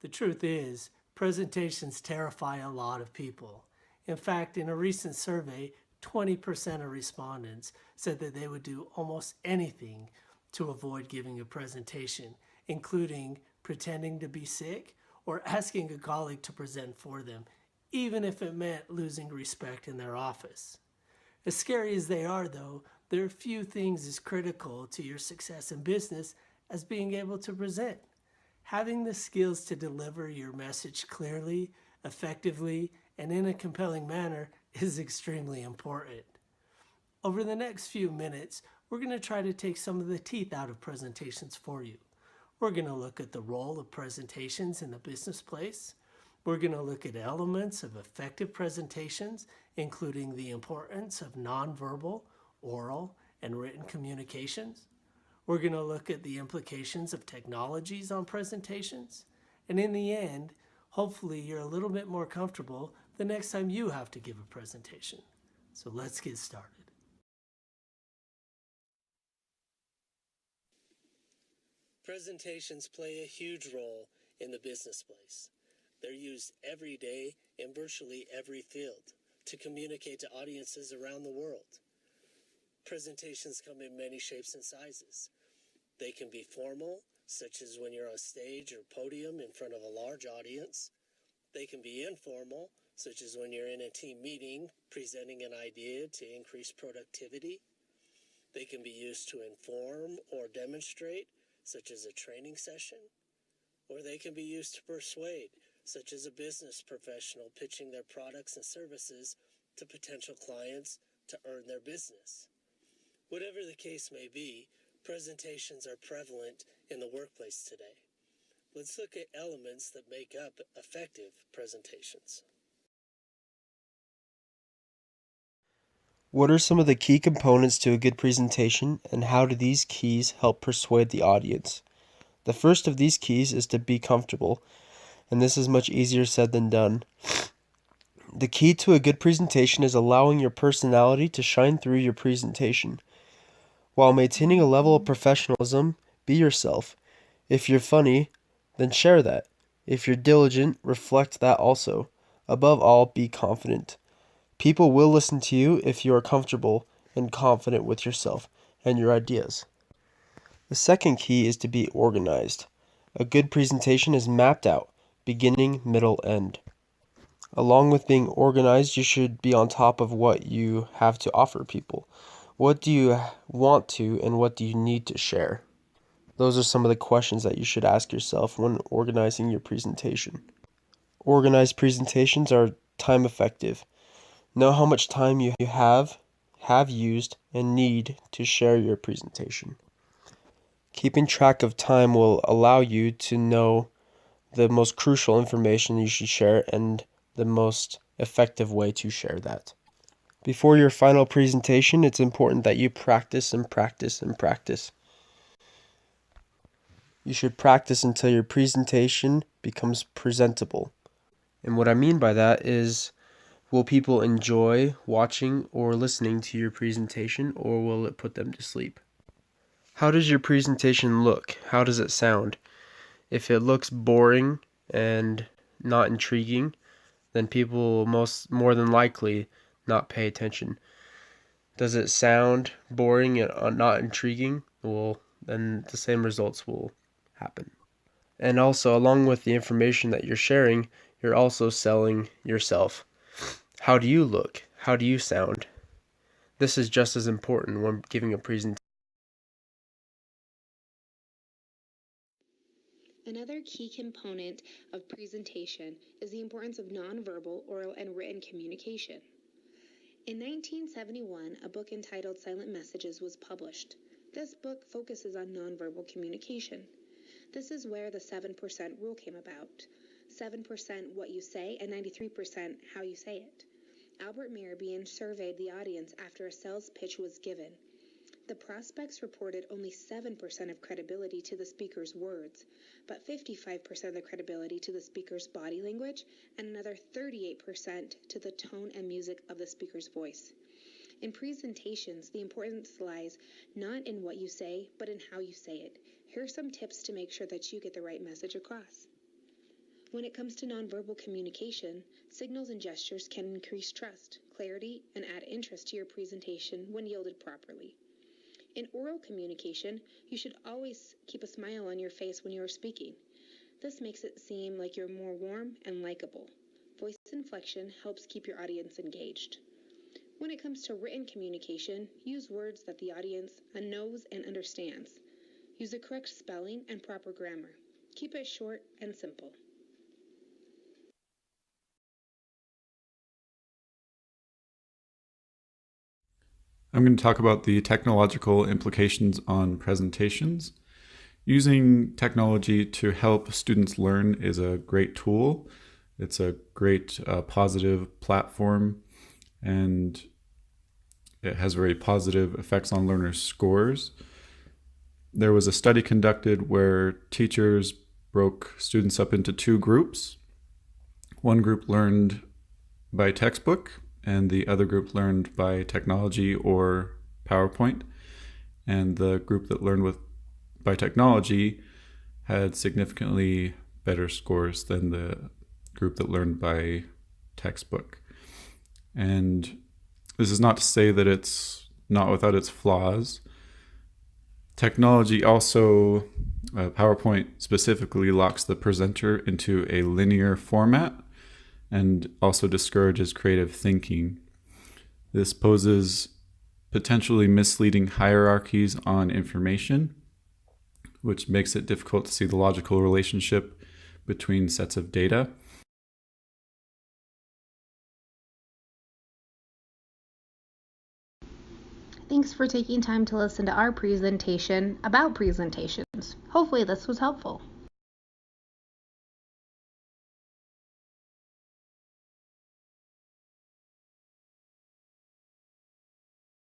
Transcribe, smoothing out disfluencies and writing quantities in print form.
The truth is, presentations terrify a lot of people. In fact, in a recent survey, 20% of respondents said that they would do almost anything to avoid giving a presentation, including pretending to be sick or asking a colleague to present for them, even if it meant losing respect in their office. As scary as they are, though, there are few things as critical to your success in business as being able to present. Having the skills to deliver your message clearly, effectively, and in a compelling manner is extremely important. Over the next few minutes, we're going to try to take some of the teeth out of presentations for you. We're going to look at the role of presentations in the business place. We're going to look at elements of effective presentations, including the importance of nonverbal, oral, and written communications. We're going to look at the implications of technologies on presentations. And in the end, hopefully you're a little bit more comfortable the next time you have to give a presentation. So let's get started. Presentations play a huge role in the business place. They're used every day in virtually every field to communicate to audiences around the world. Presentations come in many shapes and sizes. They can be formal, such as when you're on stage or podium in front of a large audience. They can be informal, such as when you're in a team meeting presenting an idea to increase productivity. They can be used to inform or demonstrate, such as a training session. Or they can be used to persuade, such as a business professional pitching their products and services to potential clients to earn their business. Whatever the case may be, presentations are prevalent in the workplace today. Let's look at elements that make up effective presentations. What are some of the key components to a good presentation, and how do these keys help persuade the audience? The first of these keys is to be comfortable, and this is much easier said than done. The key to a good presentation is allowing your personality to shine through your presentation. While maintaining a level of professionalism, be yourself. If you're funny, then share that. If you're diligent, reflect that also. Above all, be confident. People will listen to you if you are comfortable and confident with yourself and your ideas. The second key is to be organized. A good presentation is mapped out, beginning, middle, end. Along with being organized, you should be on top of what you have to offer people. What do you want to and what do you need to share? Those are some of the questions that you should ask yourself when organizing your presentation. Organized presentations are time effective. Know how much time you have used, and need to share your presentation. Keeping track of time will allow you to know the most crucial information you should share and the most effective way to share that. Before your final presentation, it's important that you practice and practice and practice. You should practice until your presentation becomes presentable. And what I mean by that is, will people enjoy watching or listening to your presentation, or will it put them to sleep? How does your presentation look? How does it sound? If it looks boring and not intriguing, then people will more than likely not pay attention. Does it sound boring and not intriguing? Well, then the same results will happen. And also, along with the information that you're sharing, you're also selling yourself. How do you look? How do you sound? This is just as important when giving a presentation. Another key component of presentation is the importance of nonverbal, oral, and written communication. In 1971, a book entitled Silent Messages was published. This book focuses on nonverbal communication. This is where the 7% rule came about. 7% what you say and 93% how you say it. Albert Mehrabian surveyed the audience after a sales pitch was given. The prospects reported only 7% of credibility to the speaker's words, but 55% of the credibility to the speaker's body language, and another 38% to the tone and music of the speaker's voice. In presentations, the importance lies not in what you say, but in how you say it. Here are some tips to make sure that you get the right message across. When it comes to nonverbal communication, signals and gestures can increase trust, clarity, and add interest to your presentation when yielded properly. In oral communication, you should always keep a smile on your face when you are speaking. This makes it seem like you're more warm and likable. Voice inflection helps keep your audience engaged. When it comes to written communication, use words that the audience knows and understands. Use the correct spelling and proper grammar. Keep it short and simple. I'm going to talk about the technological implications on presentations. Using technology to help students learn is a great tool. It's a great positive platform, and it has very positive effects on learners' scores. There was a study conducted where teachers broke students up into two groups. One group learned by textbook, and the other group learned by technology or PowerPoint. And the group that learned by technology had significantly better scores than the group that learned by textbook. And this is not to say that it's not without its flaws. Technology also, PowerPoint specifically, locks the presenter into a linear format and also discourages creative thinking. This poses potentially misleading hierarchies on information, which makes it difficult to see the logical relationship between sets of data. Thanks for taking time to listen to our presentation about presentations. Hopefully this was helpful.